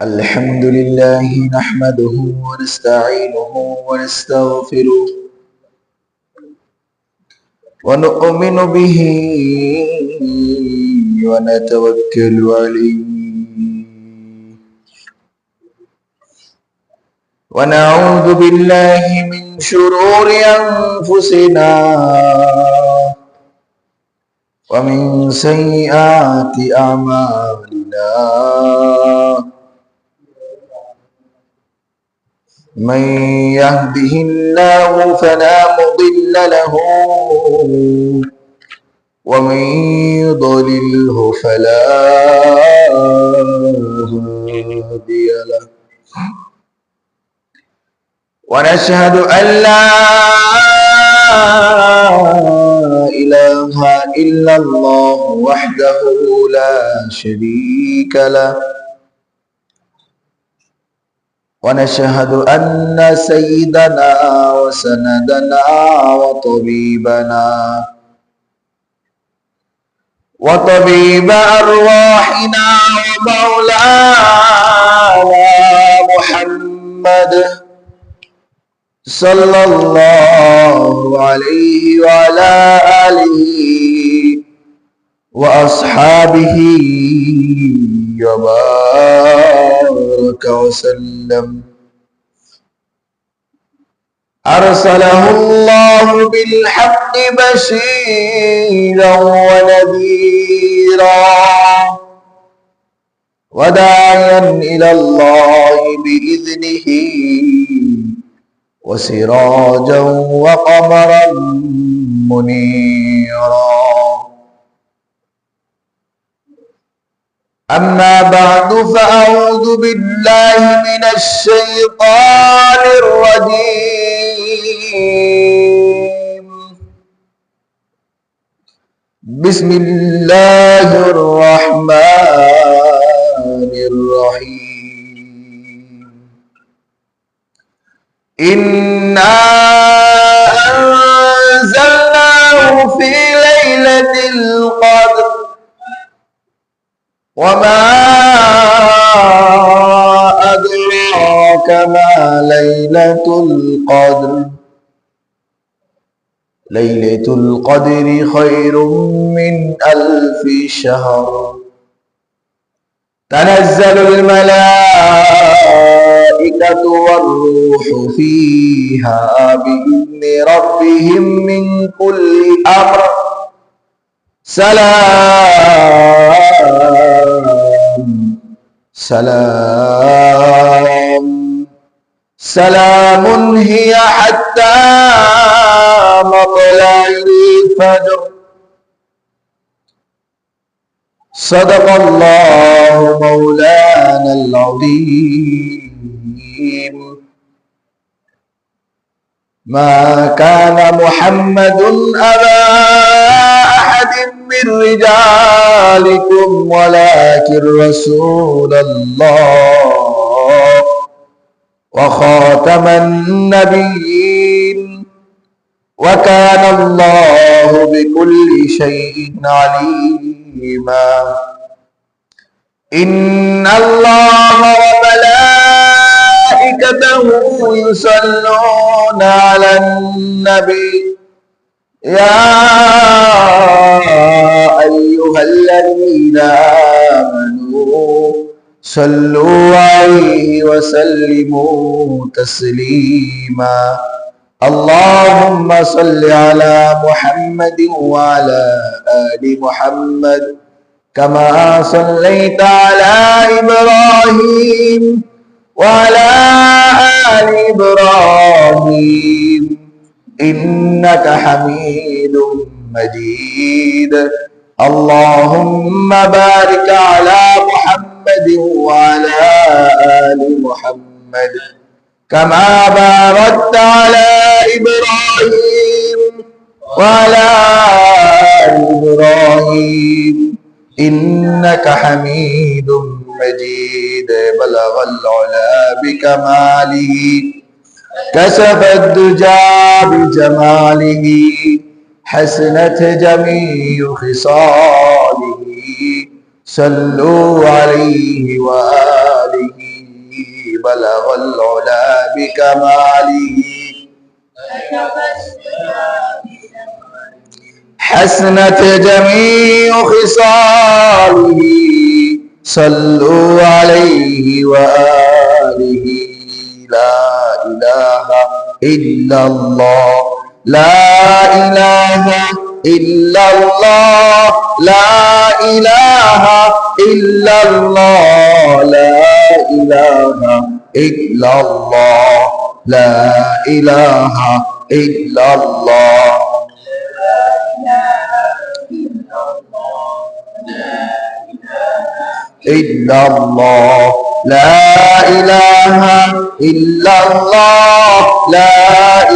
الحمد لله نحمده ونستعينه ونستغفره ونؤمن به ونتوكل عليه ونعوذ بالله من شرور أنفسنا ومن سيئات أعمالنا من يهده الله فلا مضل له ومن يضلله فلا هادي له ونشهد أن لا إله إلا الله وحده لا شريك له ونشهد أن سيدنا وسندنا وطبيب أرواحنا ومولانا محمد صلى الله عليه وعلى آله وأصحابه وبارك وسلم أرسله الله بالحق بشيرا ونذيرا وداعيا إلى الله بإذنه وسراجا وقمرا منيرا أما بعد فأعوذ بالله من الشيطان الرجيم بسم الله الرحمن الرحيم إنا أنزلناه في ليلة القدر وما أدراك ما ليلة القدر ليلة القدر خير من 1000 شهر تنزل الملائكة والروح فيها بإذن ربهم من كل أمر سلام هي حتى مطلع الفجر صدق الله مولانا العظيم ما كان محمد أبا أحد من رجالكم ولكن رسول الله وخاتم النبيين وكان الله بكل شيء عليما إن الله وملائكته يصلون على النبي يا أيها الذين آمنوا صلوا عليه وسلموا تسليما اللهم صل على محمد وعلى آل محمد كما صليت على إبراهيم وعلى آل إبراهيم إنك حميد مجيد اللهم بارك على محمد وعلى آل محمد كما باركت على إبراهيم وعلى آل إبراهيم إنك حميد مجيد بلغ العلا بكماله كشف الدجى بجماله حسنت جميع خصاله صلوا عليه وآله بلغ العلا بكماله حسنت جميع خصاله صلوا عليه وآله لا إله إلا الله لا إله إلا الله لا إله إلا الله لا إله إلا الله لا إله إلا الله إلا الله لا إله إلا الله لا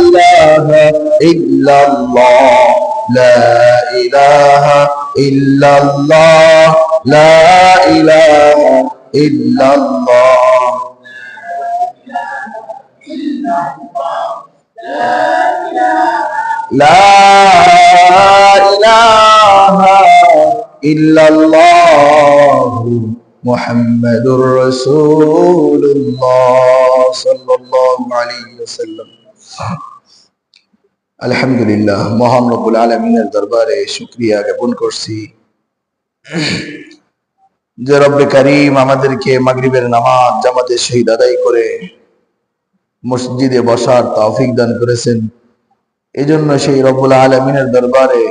إله إلا الله لا إله إلا الله لا إله إلا الله لا إله إلا الله محمد رسول الله صلى الله عليه وسلم আলহামদুলিল্লাহ মহান রব্বুল আলামিনের দরবারে শুকরিয়া জ্ঞাপন করছি যে রব্বে কারীম আমাদেরকে মাগরিবের নামাজ জামাতের সহিত আদায় করে মসজিদে বসার তৌফিক দান করেছেন। এজন্য সেই রব্বুল আলামিনের দরবারে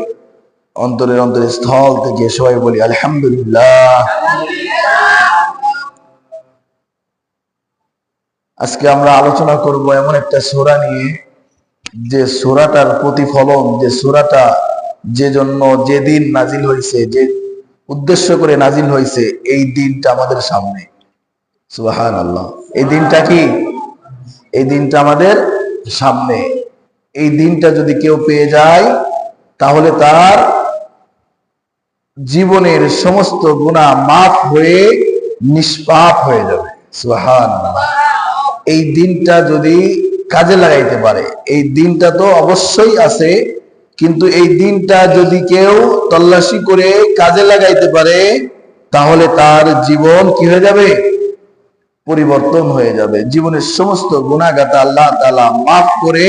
অন্তরের স্থল থেকে সবাই বলি আলহামদুলিল্লাহ। আজকে আমরা আলোচনা করব এমন একটা সূরা নিয়ে যে সূরাটার প্রতিফলন, যে সূরাটা যে জন্য যে দিন নাজিল হয়েছে, যে উদ্দেশ্য করে নাজিল হয়েছে, এই দিনটা আমাদের সামনে। সুবহানাল্লাহ। এই দিনটা কি? এই দিনটা আমাদের সামনে। এই দিনটা যদি কেউ পেয়ে যায় তাহলে তার জীবনের সমস্ত গুনাহ মাফ হয়ে নিষ্পাপ হয়ে যাবে। সুবহানাল্লাহ। এই দিনটা যদি কাজে লাগাইতে পারে, এই দিনটা তো অবশ্যই আছে, কিন্তু এই দিনটা যদি কেউ তল্লাশি করে কাজে লাগাইতে পারে তাহলে তার জীবন কি হয়ে যাবে? পরিবর্তন হয়ে যাবে। জীবনের সমস্ত গুনাহগাতা আল্লাহ তাআলা মাফ করে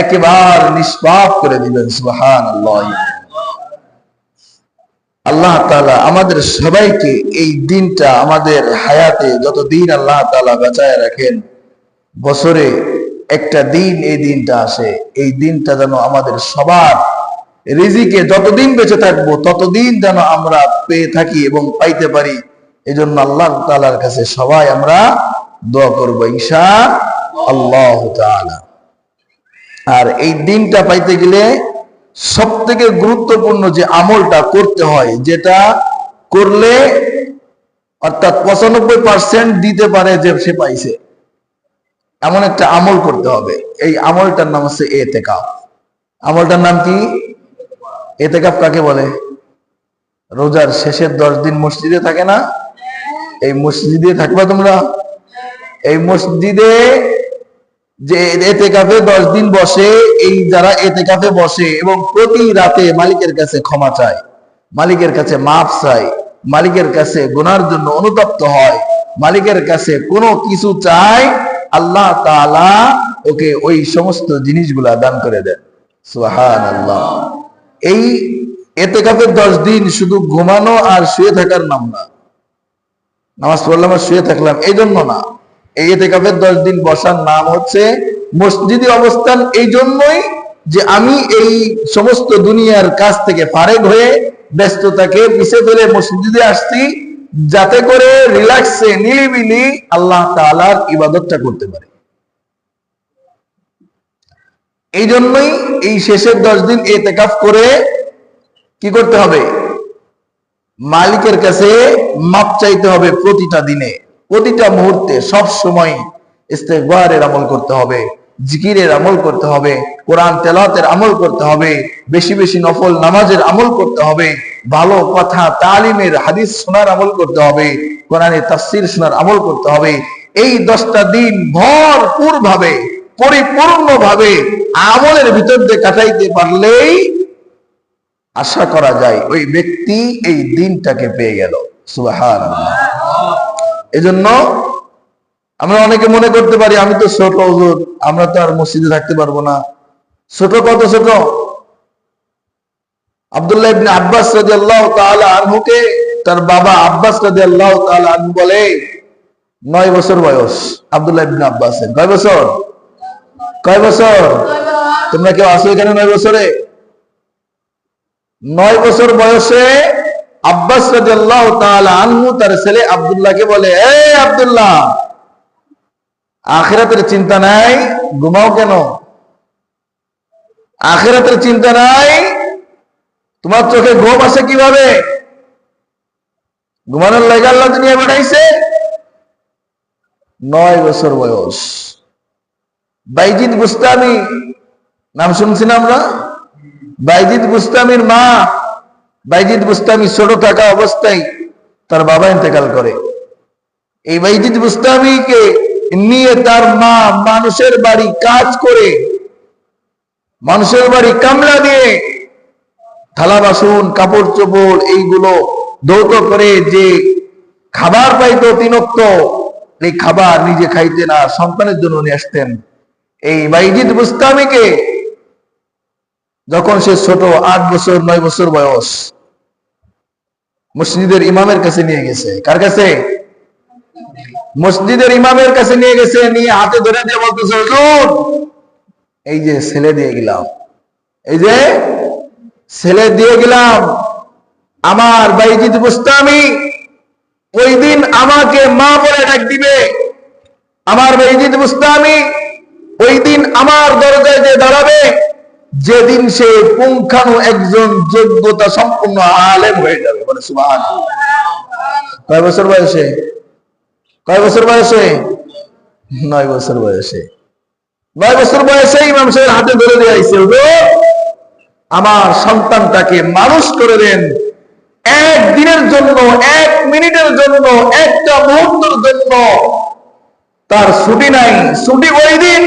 একেবারে নিষ্পাপ করে দিবেন। সুবহানাল্লাহ। আল্লাহ তাআলা আমাদের সবাইকে এই দিনটা আমাদের হায়াতে যতদিন আল্লাহ তাআলা বাঁচায় রাখেন, বছরে একটা দিন এই দিনটা আসে, এই দিনটা যেন আমাদের সবার রিজিকে যতদিন বেঁচে থাকবো ততদিন যেন আমরা পেয়ে থাকি এবং পাইতে পারি। এই জন্য আল্লাহ তাআলার কাছে সবাই আমরা দোয়া করবো ইনশাআল্লাহ তাআলা। আর এই দিনটা পাইতে গেলে সব থেকে গুরুত্বপূর্ণ যে আমলটা করতে হয়, যেটা করলে অর্থাৎ 95% দিতে পারে যে সে পাইছে, এমন একটা আমল করতে হবে। এই আমলটার নাম হচ্ছে ইতিকাফ। আমলটার নাম কি? ইতিকাফ কাকে বলে? রোজার শেষের 10 দিন মসজিদে থাকে না? এই মসজিদে থাকবা তোমরা। এই মসজিদে যে ইতিকাফে 10 দিন বসে, এই যারা ইতিকাফে বসে এবং প্রতি রাতে মালিকের কাছে ক্ষমা চায়, মালিকের কাছে মাফ চায়, মালিকের কাছে গুনার জন্য অনুতপ্ত হয়, মালিকের কাছে কোনো কিছু চায়, আল্লাহ তাআলা ওকে ওই সমস্ত জিনিসগুলা দান করে দেন। সুবহানাল্লাহ। এই ইতিকাফের 10 দিন শুধু ঘুমানো আর শুয়ে থাকার নাম না, নামাজ পড়লাম আর শুয়ে থাকলাম এই জন্য না। এই ইতিকাফের 10 দিন বসার নাম হচ্ছে মসজিদে অবস্থান। এই জন্যই যে আমি এই সমস্ত দুনিয়ার কাজ থেকে ফারেগ হয়ে ব্যস্ততাকে পিছে ফেলে মসজিদে আসছি, যাতে করে রিল্যাক্সে নিলিবিলি আল্লাহ তাআলার ইবাদতটা করতে পারে। এই জন্যই এই শেষের 10 দিন ইতিকাফ করে কি করতে হবে? মালিকের কাছে মাপ চাইতে হবে। প্রতিটা দিনে, প্রতিটা মুহূর্তে, সব সময় ইস্তেগফারের আমল করতে হবে, জিকিরের আমল করতে হবে, কোরআন তেলাওয়াতের আমল করতে হবে, বেশি বেশি নফল নামাজের আমল করতে হবে, ভালো কথা তালিমের হাদিস শোনার আমল করতে হবে, কোরআনের তাফসীর শোনার আমল করতে হবে। এই 10টা দিন ভরপুর ভাবে, পরিপূর্ণ ভাবে আমলের ভিতর দিয়ে কাটাইতে পারলেই আশা করা যায় ওই ব্যক্তি এই দিনটাকে পেয়ে গেল। সুবহানাল্লাহ। এজন্য আমরা অনেকে মনে করতে পারি আমি তো ছোট হুজুর, আমরা তো আর মসজিদে থাকতে পারবো না। ছোট কত ছোট? আব্দুল্লাহ ইবনে আব্বাস রাদিয়াল্লাহু তাআলা আনহুকে তার বাবা আব্বাস রাদিয়াল্লাহু তাআলা আনহু বলে 9 বছর বয়স আব্দুল্লাহ ইবনে আব্বাসের। কয় বছর? কয় বছর? তোমরা কেউ আসো এখানে 9 বছরে? 9 বছর বয়সে আব্বাস রাদিয়াল্লাহু তাআলা আনহু তার ছেলে আব্দুল্লাহকে বলে, এই আব্দুল্লাহ, আখিরাতের চিন্তা নাই, ঘুমাও কেন? আখিরাতের চিন্তা নাই, তোমার চোখে ঘুম আসে কিভাবে? ঘুমানোর লাগা আল্লাহ দুনিয়া পাঠাইছে। 9 বছর বয়স। বাইজিদ বুস্তামি নাম শুনছি না আমরা? বাইজিদ বুস্তামির মা, বাইজিদ বুস্তামি ছোট থাকা অবস্থায় তার বাবা ইন্তেকাল করে। এই বাইজিদ বুস্তামিকে নিয়ে তার মা মানুষের বাড়ি কাজ করে, মানুষের বাড়ি কামলা দিয়ে থালা বাসন কাপড় চোপড় এইগুলো ধৌত করে যে খাবার পাইতো তিনক্ত, এই খাবার নিজে খাইতে না, সন্তানের জন্য নিয়ে আসতেন। এই বাইজিদ বুস্তামিকে যখন সে ছোট 8 বছর 9 বছর বয়স, মসজিদের ইমামের কাছে নিয়ে গেছে। কার কাছে? মসজিদের ইমামের কাছে নিয়ে গেছে। নিয়ে হাতে ধরে দিয়ে বলতেছে, হুজুর, এই যে ছেলে দিয়ে গেলাম, এই যে ছেলে দিয়ে গেলাম, আমার বাইজিদ বুস্তামি ওই দিন আমাকে মা বলে ডাক দিবে। আমার বাইজিদ বুস্তামি ওই দিন আমার দরজায় যে দাঁড়াবে, যেদিন সে পুঙ্খানু একজন যোগ্যতা সম্পন্ন আলেম হয়ে যাবে। বলে সুবহানাল্লাহ। কয় বছর বয়সে? কয় বছর বয়সে? 9 বছর বয়সে। 9 বছর বয়সে ইমাম সাহেব হাতে ধরে দিয়ে আইছে, আমার সন্তানটাকে মানুষ করে দেন। একদিনের জন্য, 1 মিনিটের জন্য, একটা মুহূর্তের জন্য তার ছুটি নাই। ছুটি ওই দিন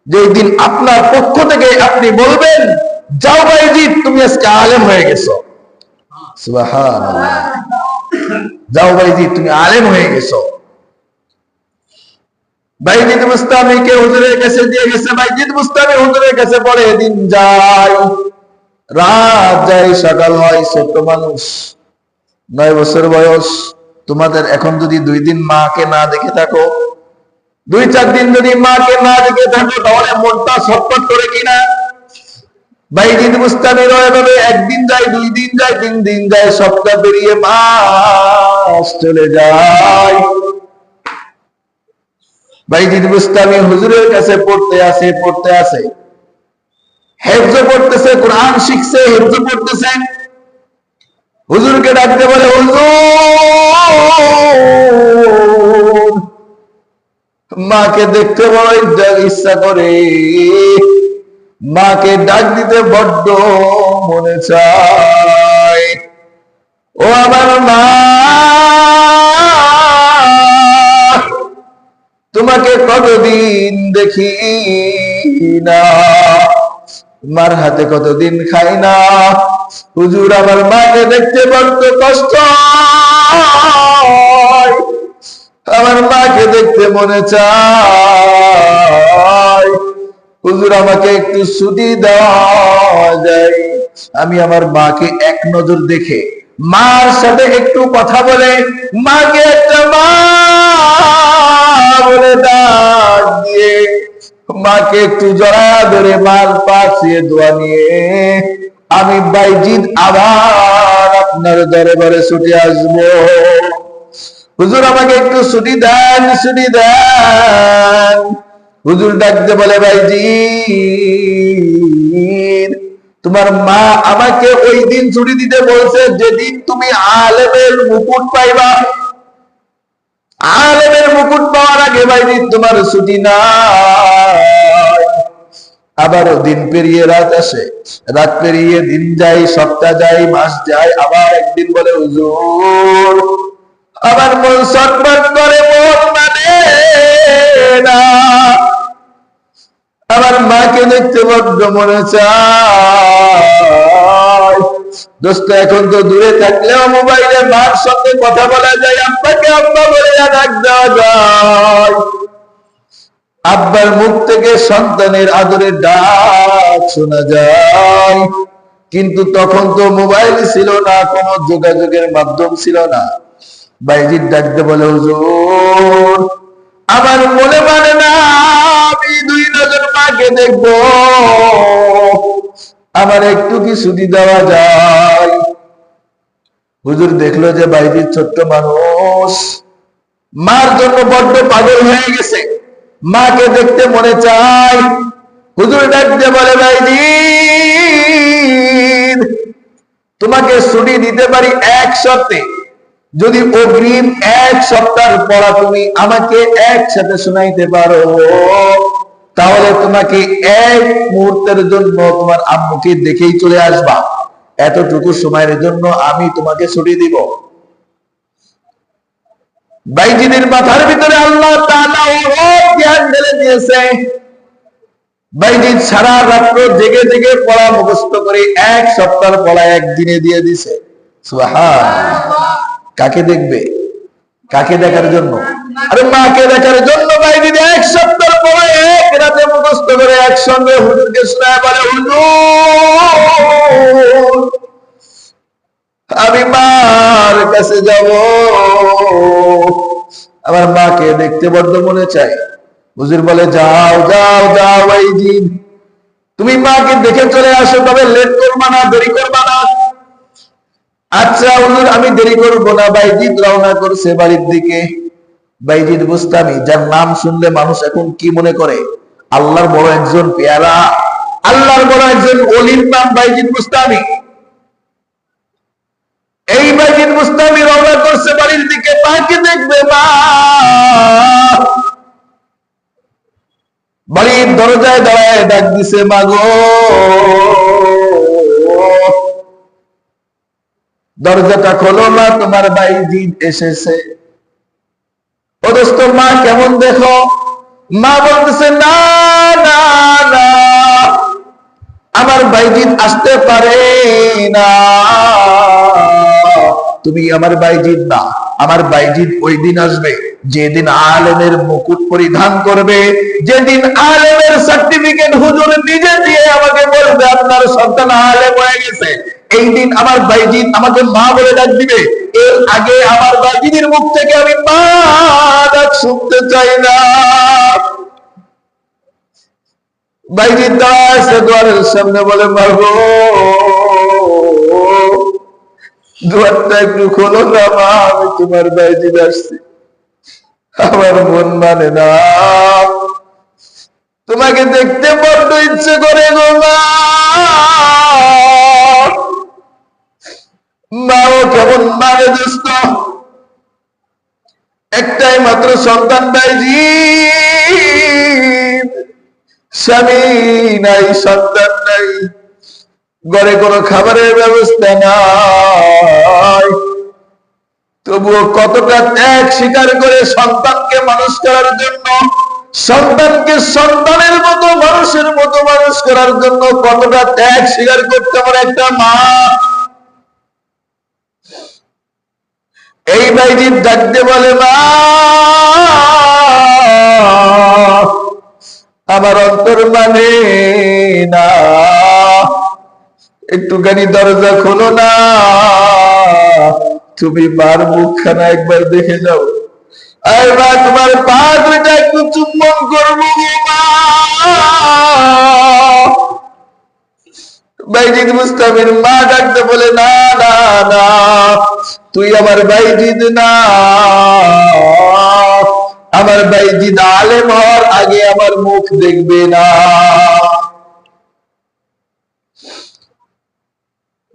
যেই দিন আপনার পক্ষ থেকে আপনি বলবেন, যাও বাইজিদ, তুমি আজকে আলেম হয়ে গেছো। সুবহানাল্লাহ। যাও বাইজিদ, তুমি আলেম হয়ে গেছো। বাইজিদ বুস্তামিকে হুজুরের কাছে দিয়ে গেছে। বাইজিদ বুস্তামি হুজুরের কাছে পড়ে, দিন যায় রাত যায় সকাল হয়, ছোট্ট মানুষ, 9 বছর বয়স। তোমাদের এখন যদি 2 দিন মাকে না দেখে থাকো, 2-4 দিন যদি মাকে না দেখে থাকো, তাহলে মনটা ছটফট করে কিনা? বাইজিদ বুস্তামির এভাবে 1 দিন যায়, 2 দিন যায়, 3 দিন যায়, সপ্তাহ পেরিয়ে মাস চলে যায়। বাইজিদ বুস্তামি হুজুরের কাছে পড়তে আসে, হেফজ পড়তেছে, কোরআন শিখছে, হেফজ পড়তেছে। হুজুরকে ডাকতে বলে, হুজুর, মাকে দেখতে বড় ইচ্ছা করে, মাকে ডাক দিতে বড্ড মনে চায়। ও আমার মা, তোমাকে কতদিন দেখি না, মার হাতে কতদিন খাই না। হুজুর, আমার মাকে দেখতে বড্ড কষ্ট, আমার মাকে দেখতে মনে চায়। হুজুর, আমাকে একটু ছুটি দেওয়া যায়, আমি আমার মাকে এক নজর দেখে, মার সাথে একটু কথা বলে, মাকে একটা মা বলে ডাক দিয়ে, মাকে একটু জড়া ধরে মার পাশে দোয়া নিয়ে আমি বাইজিদ আবার আপনার দরবারে ছুটে আসবো। হুজুর, আমাকে একটু ছুটি দেন, ছুটি দেন। হুজুর ডাকতে বলে, বাইজিদ, তোমার মা আমাকে ওই দিন ছুটি দিতে বলছে যেদিন তুমি আলেমের মুকুট পাইবা। আলেমের মুকুট পাওয়ার আগে বাইজিদ তোমার ছুটি নাই। আবারও দিন পেরিয়ে রাত আসে, রাত পেরিয়ে দিন যায়, সপ্তাহ যায়, মাস যায়। আবার একদিন বলে, হুজুর, আমার মন ছটফট করে, মন মানে না, আমার মাকে দেখতে বড্ড মনে চায়। দোস্ত এখন তো দূরে থাকলেও মোবাইলে মার সঙ্গে কথা বলা যায়, আব্বাকে আব্বা বলে ডাক দেওয়া যায়, আব্বার মুখ থেকে সন্তানের আদরের ডাক শোনা যায়। কিন্তু তখন তো মোবাইল ছিল না, কোনো যোগাযোগের মাধ্যম ছিল না। বাইজির ডাকতে বলে, হুজুর আমার মনে মানে না আমি 2 নজর মাকে দেখবো, আমার একটু কি ছুটি দেওয়া যায়? হুজুর দেখলো যে বাইজির ছোট্ট মানুষ, মার জন্য বড্ড পাগল হয়ে গেছে, মাকে দেখতে মনে চায়। হুজুর ডাকতে বলে, বাইজি তোমাকে ছুটি দিতে পারি এক শর্তে, যদি অগ্রিম 1 সপ্তাহের পড়া তুমি আমাকে একসাথে শোনাইতে পারো, তাহলে তোমাকে 1 মুহূর্তের জন্য তোমার আম্মুকে দেখেই চলে আসবা, এতটুকু সময়ের জন্য আমি তোমাকে ছুটি দিব। বাইজিদের মাথার ভিতরে আল্লাহ তাআলা জ্ঞান ঢেলে দিয়েছে। বাইজিদ সারা রাত্র জেগে জেগে পড়া মুখস্থ করে 1 সপ্তাহের পড়া একদিনে দিয়ে দিছে। সুবহানাল্লাহ। কাকে দেখবে? কাকে দেখার জন্য? আরে মাকে দেখার জন্য। বাইজিদ 1 সপ্তাহ পড়া 1 রাতে মুখস্থ করে একসঙ্গে হুজুরকে শোনায় বলে, হুজুর আমি মার কাছে যাব, আমার মাকে দেখতে বড্ড মনে চাই। হুজুর বলে, যাও যাও যাও বাইজিদ, তুমি মাকে দেখে চলে আসো, তবে লেট করবা না, দেরি করবা না। আচ্ছা হুজুর আমি দেরি করবো না। বাইজিদ রওনা করছে বাড়ির দিকে। বাইজিদ বুস্তামি, যার নাম শুনলে মানুষ এখন কি মনে করে? আল্লাহর বড় একজন পেয়ারা, আল্লাহর বড় একজন ওলির নাম বাইজিদ বুস্তামি। এই বাইজিদ বুস্তামি রওনা করছে বাড়ির দিকে, মাকে দেখবে। মা বাড়ির দরজায় দাঁড়ায় ডাক দিছে, মা গো দরজাটা খোলো না, তোমার বাইজিদ এসেছে। ও দোস্ত মা কেমন দেখো? মা বলতেছে, না না না আমার বাইজিদ আসতে পারে না, তুমি আমার বাইজিদ না। আমার বাইজিদ ওই দিন আসবে যেদিন আলেমের মুকুট পরিধান করবে, যেদিন আলেমের সার্টিফিকেট হুজুর নিজে দিয়ে আমাকে বলবে আপনার সন্তান আলেম হয়ে গেছে। এই দিন আমার বাইজিদ আমাকে মা বলে ডাক দিবে। এর আগে আমার বাইজিদের মুখ থেকে আমি মা ডাক শুনতে চাই না। বাইজিদ দাঁড়ায় দুয়ারের সামনে, বলে, মা গো দুয়ারটা একটু খোলো না মা, আমি তোমার বাইজিদ আসছি, আমার মন মানে না, তোমাকে দেখতে বড্ড ইচ্ছে করে গো মা। মাও কেমন মানে দোস্ত, একটাই মাত্র সন্তান বাইজিদ, স্বামী নাই, সন্তান নাই, ঘরে কোনো খাবারের ব্যবস্থা নাই, তবুও কতটা ত্যাগ স্বীকার করে সন্তানকে মানুষ করার জন্য, সন্তানকে সন্তানের মতো মানুষের মতো মানুষ করার জন্য কতটা ত্যাগ স্বীকার করতে পারে একটা মা। এই বাইজিদ ডাকতে বলে, মা আমার অন্তর মানে না, একটুখানি দরজা খোলো না, তুমি মার মুখখানা একবার দেখে যাও। আর মা তোমার পা দুইটা একটু চুম্বন করবো মা। বাইজিদ মুস্তামির মা ডাকতে বলে, না না না তুই আমার বাইজিদ না, আমার বাইজিদ আলেম হওয়ার আগে আমার মুখ দেখবে না।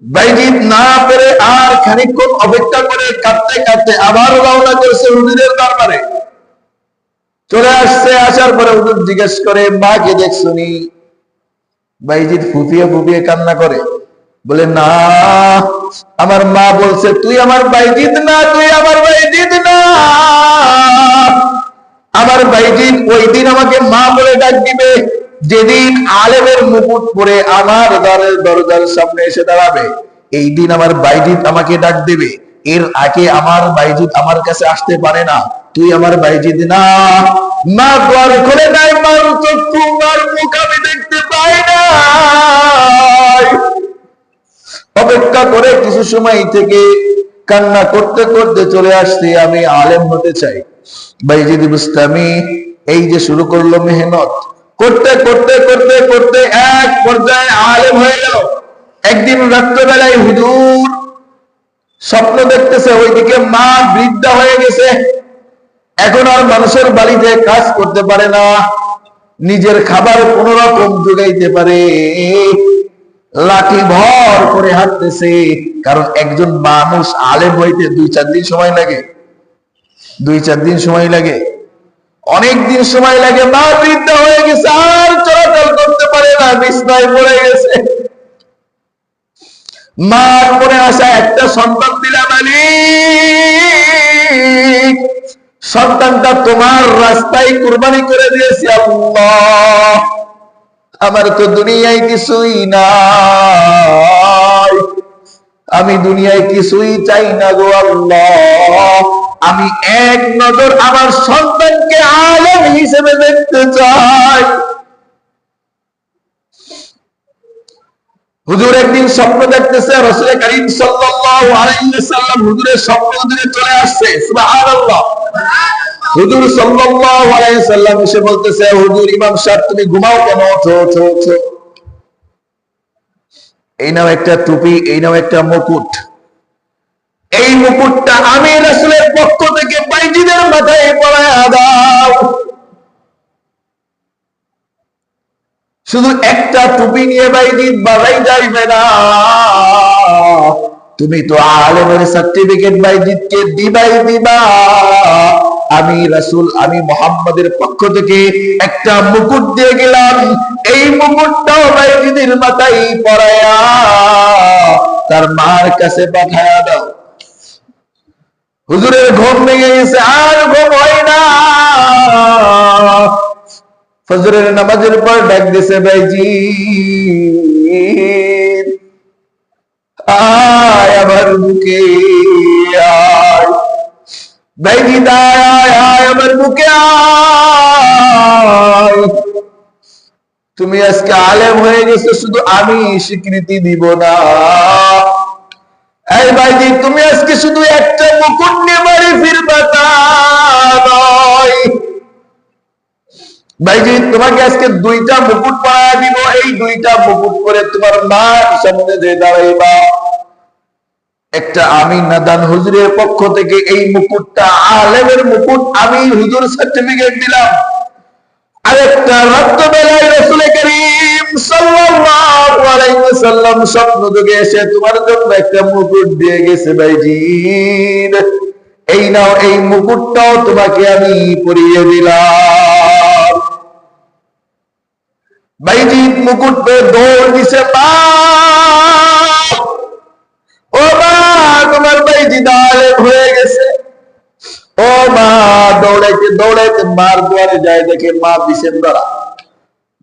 বাইজিদ না পেরে আর খানিকক্ষণ অপেক্ষা করে কাঁদতে কাঁদতে আবার রওনা করেছে হুজুরের দরবারে। চলে আসছে, আসার পরে হুজুর জিজ্ঞেস করে, মা কে দেখছনি? বাইজিদ ফুপিয়ে ফুপিয়ে কান্না করে, বলে, না আমার মা বলছে তুই আমার বাইজিদ না, তুই আমার বাইজিদ না। আমার বাইজিদ ওই দিন আমাকে মা বলে ডাক দিবে যেদিন আলেমের মুকুট পরে আমার দরজার সামনে এসে দাঁড়াবে। এই দিন আমার বাইজিদ আমাকে ডাক দেবে, এর আগে আমার বাইজিদ আমার কাছে আসতে পারে না, তুই আমার বাইজিদ না। মা দ্বার খুলে দেয়, মার চক্ষু, মার মুখ আমি দেখতে পাই না। অপেক্ষা করে কিছু সময় থেকে কান্না করতে করতে চলে আসছে, আমি আলেম হতে চাই। বাইজিদ বুস্তামি এই যে শুরু করলো মেহনত, করতে করতে করতে করতে এক পর্যায়ে আলেম হয়ে গেল। একদিন রাত্রবেলায় হুজুর স্বপ্ন দেখতেছে, ওইদিকে মা বৃদ্ধা হয়ে গেছে, এখন আর মানুষের বাড়িতে কাজ করতে পারে না, নিজের খাবার কোন রকম যোগাইতে পারে, লাঠি ভর করে হাঁটতেছে। কারণ একজন মানুষ আলেম হইতে 2-4 দিন সময় লাগে, 2-4 দিন সময় লাগে, অনেক দিন সময় লাগে। মা বৃদ্ধা হয়ে গেছে, আর চলাচল করতে পারে না, বিছনায় পড়ে গেছে। মার মনে আসা একটা সন্তান দিলাম মালিক, সন্তানটা তোমার রাস্তায় কুরবানি করে দিয়েছি আল্লাহ, আমার তো দুনিয়ায় কিছুই নাই, আমি দুনিয়ায় কিছুই চাই না গো আল্লাহ, আমি এক নজর আমার সন্তানকে আলেম হিসেবে দেখতে চাই। হুজুর একদিন স্বপ্ন দেখতেছে, রাসূল করিম সাল্লাল্লাহু আলাইহি ওয়াসাল্লাম হুজুরের স্বপ্ন হুজুরে চলে আসছে, সুবহানাল্লাহ। হুজুর সাল্লাল্লাহু আলাইহি ওয়াসাল্লাম এসে বলতেছে, হুজুর ইমাম সাহেব তুমি ঘুমাও কেন, ওঠো ওঠো ওঠো, এই নাও একটা টুপি, এই নাও একটা মুকুট, এই মুকুটটা আমি রাসূলের পক্ষ থেকে বাইজিদের মাথায় পরায়া দাও। শুধু একটা টুপি নিয়ে বাইজিদ বাজাই যাইবে না, তুমি তো আলেমের সার্টিফিকেট বাইজিদকে দিবাই দিবা। আমি রাসূল, আমি মুহাম্মাদের পক্ষ থেকে একটা মুকুট দিয়ে গেলাম, এই মুকুটটাও বাইজিদের মাথায় পরায়া তার মার কাছে পাঠায়া দাও। হুজুরের ঘুম ভেঙে গেছে, আর ঘুম হয় না। ফজরের নামাজের পর ডাক দিছে, বাইজিদ আয় আমার বুকে আয়, বাইজিদ আয় আয় আমার বুকে আয়, তুমি আজকে আলেম হয়ে গেছো, শুধু আমি স্বীকৃতি দিব না। এই বাইজিদ তুমি আজকে শুধু একটা মুকুট নিয়ে বাড়ি ফিরবা তা নয়, বাইজিদ তোমাকে আজকে 2টা মুকুট পরায়া দিব, এই 2টা মুকুট পরে তোমার মার সামনে যে দাঁড়াইবা, একটা আমি নাদান হুজুরের পক্ষ থেকে এই মুকুটটা আলেমের মুকুট, আমি হুজুর সার্টিফিকেট দিলাম, আরেকটা রাত্রবেলায় রাসূল করিম সাল্লাল্লাহু আলাইহি ওয়াসাল্লাম স্বপ্ন যোগে এসে তোমার জন্য একটা মুকুট দিয়ে গেছে বাইজিদ, এই নাও এই মুকুটটাও তোমাকে আমি পরিয়ে দিলাম। বাইজিদ মুকুট পেয়ে দৌড় দিছে, মা ও মা তোমার বাইজিদ আলেম হয়ে গেছে। ও মা দৌড়াইতে দৌড়াইতে মার দুয়ারে যায়, দেখে মা বিছান ধরা,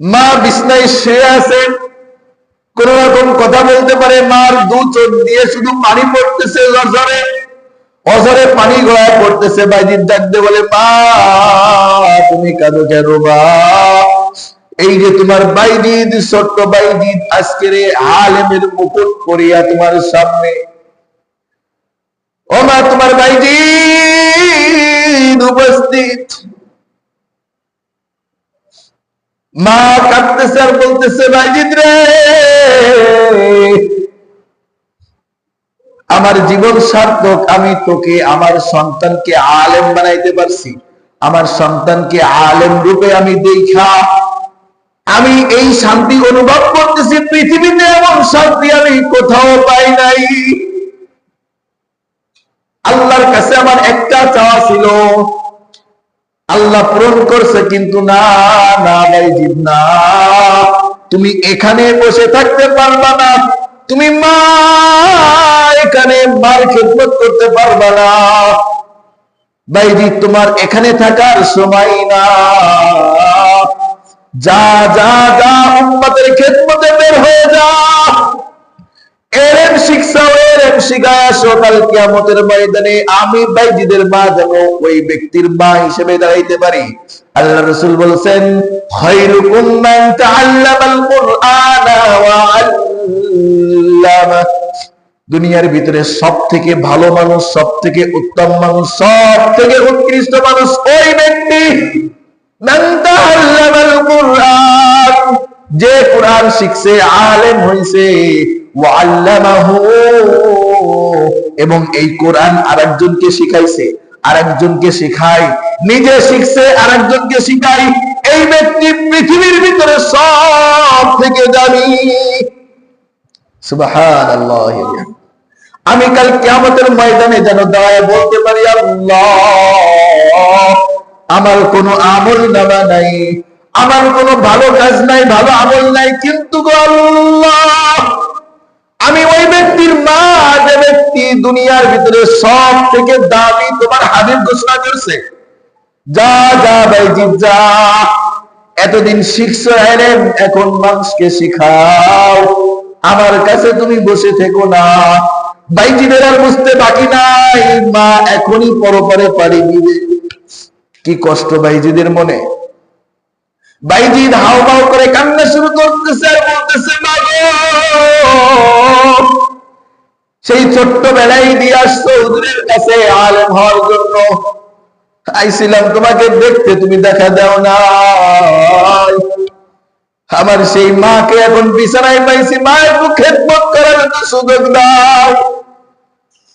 মা বিছনায় শুয়ে আছে, কোন রকম কথা বলতে পারে, মার 2 চোখ দিয়ে শুধু পানি পড়তেছে, অঝরে অঝরে পানি গড়ায় পড়তেছে। বাইজিদ ডাকতে বলে, মা তুমি কাঁদো কেন মা? এই যে তোমার বাইজিদ, ছোট্ট বাইজিদ আজকের আলেমের মুকুট পরিয়া তোমার সামনে, ও মা তোমার বাইজিদ উপস্থিত। মা কাঁদতেছে আর বলতেছে, বাইজিদ রে আমার জীবন সার্থক, আমি তোকে আমার সন্তানকে আলেম বানাইতে পারছি, আমার সন্তানকে আলেম রূপে আমি দেখা আমি এই শান্তি অনুভব করতেছি, পৃথিবীতে এমন শান্তি আমি কোথাও পাই নাই। আল্লাহর কাছে আমার একটা চাওয়া ছিল, আল্লাহ পূরণ করছে, কিন্তু না না বাইজিদ না, তুমি এখানে বসে থাকতে পারবা না, তুমি মা এখানে মার খেদমত করতে পারবা না, বাইজিদ তোমার এখানে থাকার সময় না, যা যা যা উম্মতের খেদমতে বের হয়ে যা, এলেম শিক্ষা শিখায় সকাল কিয়ামতের ময়দানে আমি বাইজিদের মা যেন ওই ব্যক্তির মা হিসেবে দাঁড়াইতে পারি। আল্লাহ রাসূল বলেছেন, খায়রুকুম মান তাআল্লামাল কুরআনা ওয়া আল্লামা। দুনিয়ার ভিতরে সবথেকে ভালো মানুষ, সবথেকে উত্তম মানুষ, সবথেকে উৎকৃষ্ট মানুষ ওই ব্যক্তি মান তাআল্লামাল কুরআন, যে কোরআন শিখছে, আলেম হইছে, ওয়া আল্লামাহু, এবং এই কোরআন আরেকজনকে শিখাইছে, আরেকজনকে শিখায়, নিজে শিখছে আরেকজনকে শিখায়। এই ব্যক্তি পৃথিবীর ভিতরে সব থেকে দামি। সুবহানাল্লাহ। আমি কাল কিয়ামতের ময়দানে যেন দাঁড়ায় বলতে পারি, আল্লাহ, আমার কোনো আমল নামা নাই, আমার কোনো ভালো কাজ নাই, ভালো আমল নাই, কিন্তু গো আল্লাহ, আমি ওই ব্যক্তির মা, যে ব্যক্তি দুনিয়ার ভিতরে সব থেকে দামি তোমার হাবিব ঘোষণা করছে, যা যা বাইজিদ যা, এতদিন শিখছো এলেম, এখন মানুষকে শিখাও, আমার কাছে তুমি বসে থেকো না। বাইজিদের আর বুঝতে বাকি নাই, মা এখনই পরপারে পাড়ি দিবে। কি কষ্ট বাইজিদের মনে। বাইজিদ হাউ মাউ করে কান্না শুরু করতেছে আর বলতেছে, মা গো, সেই ছোট্টবেলায় দিয়ে আসছো হুজুরের কাছে আলেম হওয়ার জন্য, আইছিলাম তোমাকে দেখতে, তুমি দেখা দাও না। আমার সেই মাকে এখন বিছানায় পাইছি, মা একটু খেদমত করার একটু সুযোগ দাও।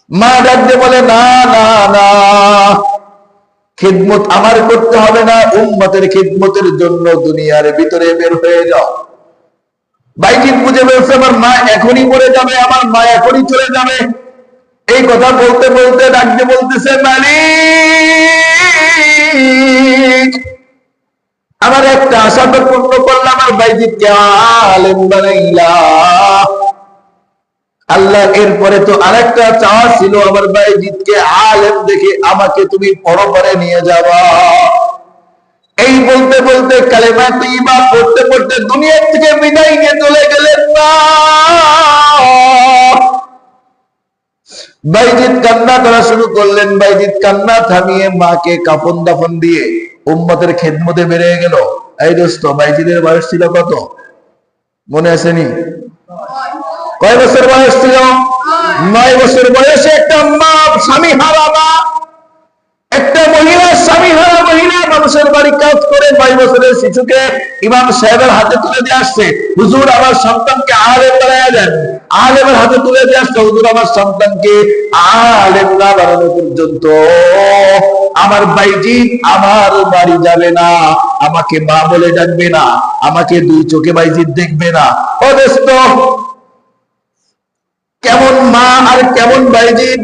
মা ডাকতে বলে, না না না, খিদমত আমার করতে হবে না, উম্মতের খিদমতের জন্য দুনিয়ার ভিতরে বের হয়ে যাও। বাইজিদ বুঝে বলছে, আমার মা এখনই মরে যাবে, আমার মা এখনই চলে যাবে। এই কথা বলতে বলতে ডাকতে বলতেছে, মালিক, আমার একটা আশা তো পূর্ণ করলাম, আমার বাইজিদকে আলেম বানাইলা। আল্লাহ, এরপরে তো আরেকটা চাওয়া ছিল, আমার বাইজিদকে আলেম দেখে আমাকে তুমি পরপারে নিয়ে যাবা। এই বলতে বলতে কালেমা তৈয়বা পড়তে পড়তে দুনিয়ার থেকে বিদায় নিয়ে চলে গেলেন না। বাইজিদ কান্না করা শুরু করলেন। বাইজিদ কান্না থামিয়ে মাকে কাফন দাফন দিয়ে উম্মতের খেদমতে বেরিয়ে গেল। এই দোস্ত, বাইজিদের বয়স ছিল কত মনে আসেনি? কয় বছর বয়স ছিল? 9 বছর বয়সে একটা মা, স্বামী হারা মা, একটা মহিলা, স্বামী হারা মহিলা, মানুষের বাড়ি কাজ করে 9 বছরের শিশুকে ইমাম সাহেবের হাতে তুলে দিয়ে আসছে, হুজুর আমার সন্তানকে আলেম বানায়া দেন। আলেমের হাতে তুলে দিয়ে আসছে, হুজুর আমার সন্তানকে আলেম না বানানো পর্যন্ত আমার বাইজিদ আমার বাড়ি যাবে না, আমাকে মা বলে ডাকবে না, আমাকে 2 চোখে বাইজিদ দেখবে না। ও দোস্ত, কেমন মা আর কেমন বাইজিদ!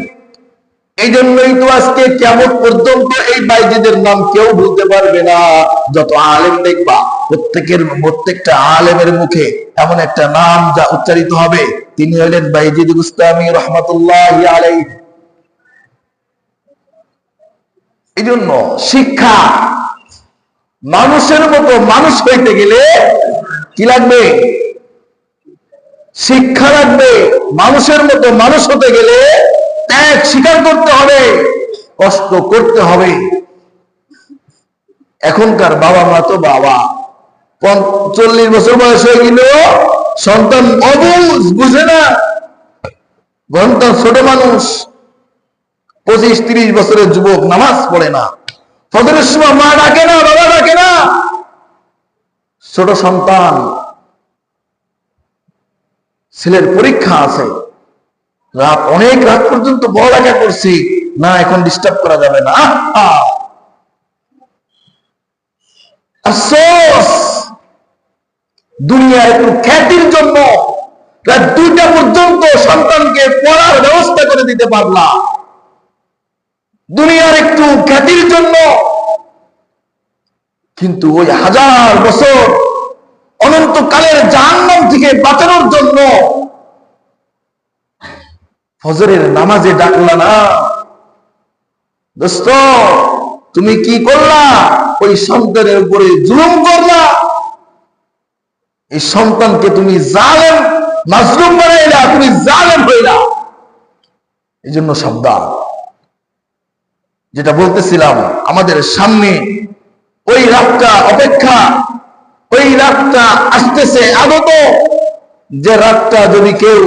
এই জন্যই তো আজকে কিয়ামত পর্যন্ত এই বাইজিদের নাম কেউ ভুলতে পারবে না। যত আলেম দেখবা, প্রত্যেকটা আলেমের মুখে এমন একটা নাম যা উচ্চারিত হবে, তিনি হলেন বাইজিদ বুস্তামি রহমাতুল্লাহি আলাইহি। এই জন্য শিক্ষা, মানুষের মতো মানুষ হইতে গেলে কি লাগবে? শিক্ষা লাগবে। মানুষের মতো মানুষ হতে গেলে ত্যাগ স্বীকার করতে হবে, কষ্ট করতে হবে। এখনকার বাবা মা তো বাবা 40 বছর বয়স হয়ে গেল, সন্তান অবুঝ, বুঝে না, সন্তান ছোট মানুষ, 25-30 বছরের যুবক, নামাজ পড়ে না, ফজরের সময় মা ডাকে না, বাবা ডাকে না। ছোট সন্তান, ছেলের পরীক্ষা আছে, অনেক রাত পর্যন্ত পড়ালেখা করছি, না এখন ডিস্টার্ব করা যাবে না। আফসোস, দুনিয়ার একটু খ্যাতির জন্য রাত 2টা পর্যন্ত সন্তানকে পড়ার ব্যবস্থা করে দিতে পারলাম। দুনিয়ার একটু খ্যাতির জন্য, কিন্তু ওই 1000 বছর অনন্তকালের জাহান্নাম থেকে বাঁচানোর জন্য ফজরের নামাজে ডাকলা না। দোস্ত, তুমি কি করলা? ওই সন্তানের উপরে জুলুম করলা। এই সন্তানকে তুমি জালেম, মাজলুম বানাইলা, তুমি জালেম হইলা। এই জন্য সাবধান। যেটা বলতেছিলাম, আমাদের সামনে ওই রাতটা অপেক্ষা, ওই রাতটা আসতেছে আগত, যে রাতটা যদি কেউ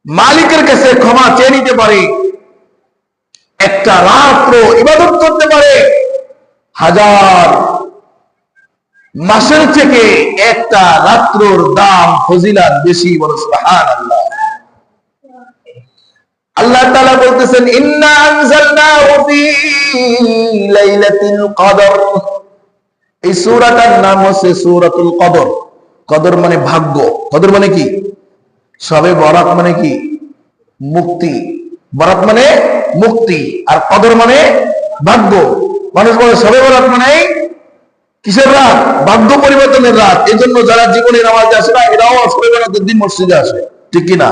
মালিকের কাছে ক্ষমা চেয়ে নিতে পারে, একটা রাত্র ইবাদত করতে পারে, হাজার মাসের থেকে একটা রাত্রর দাম ফজিলাত বেশি। বলো সুবহানাল্লাহ। আল্লাহ তাআলা বলতেছেন, ইন্না আনজালনাহু ফি লাইলাতিল কদর। এই সূরাটার নাম হচ্ছে সূরাতুল কদর। কদর মানে ভাগ্য। কদর মানে কি? সবে বরাত মানে কি? মুক্তি। বরাত মানে মুক্তি, আর কদর মানে ভাগ্য। মানুষ বলে সবে বরাত মানে কিসের রাত? ভাগ্য পরিবর্তনের রাত। এই জন্য যারা জীবনে নামাজে আসে না, এরাও সবে বরাতের দিন মসজিদে আসে, ঠিক কিনা?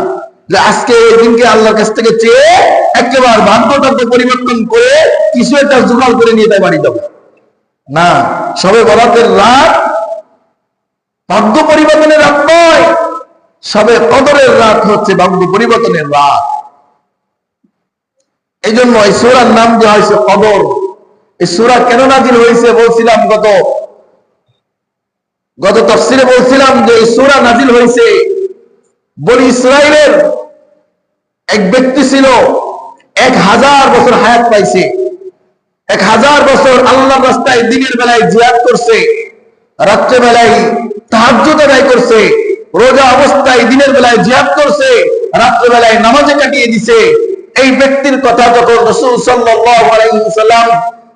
যে আজকে এই দিনকে আল্লাহর কাছ থেকে চেয়ে একেবারে ভাগ্যটাকে পরিবর্তন করে কিছু একটা জোগাড় করে নিয়ে তাই বাড়ি যাবে না। সবে বরাতের রাত ভাগ্য পরিবর্তনের রাত নয়, সবে কদরের রাত হচ্ছে ভাগ্য পরিবর্তনের রাত। এই জন্য এই সূরার নাম দেওয়া হয়েছে কদর। এই সূরা কেন নাজিল হয়েছে বলছিলাম, গত তাফসীরে বলছিলাম যে এই সূরা নাজিল হয়েছে বনি ইসরাইলের এক ব্যক্তি ছিল, 1000 বছর হায়াত পাইছে, 1000 বছর আল্লাহর রাস্তায় দিনের বেলায় জিহাদ করছে, রাত্রে বেলায় তাহাজ্জুদ আদায় করছে, রোজা অবস্থায় দিনের বেলায় জিহাদ করছে, রাত্রে বেলায় নামাজে কাটিয়ে দিছে। এই ব্যক্তির কথা যখন রাসূল সাল্লাল্লাহু আলাইহি ওয়াসাল্লাম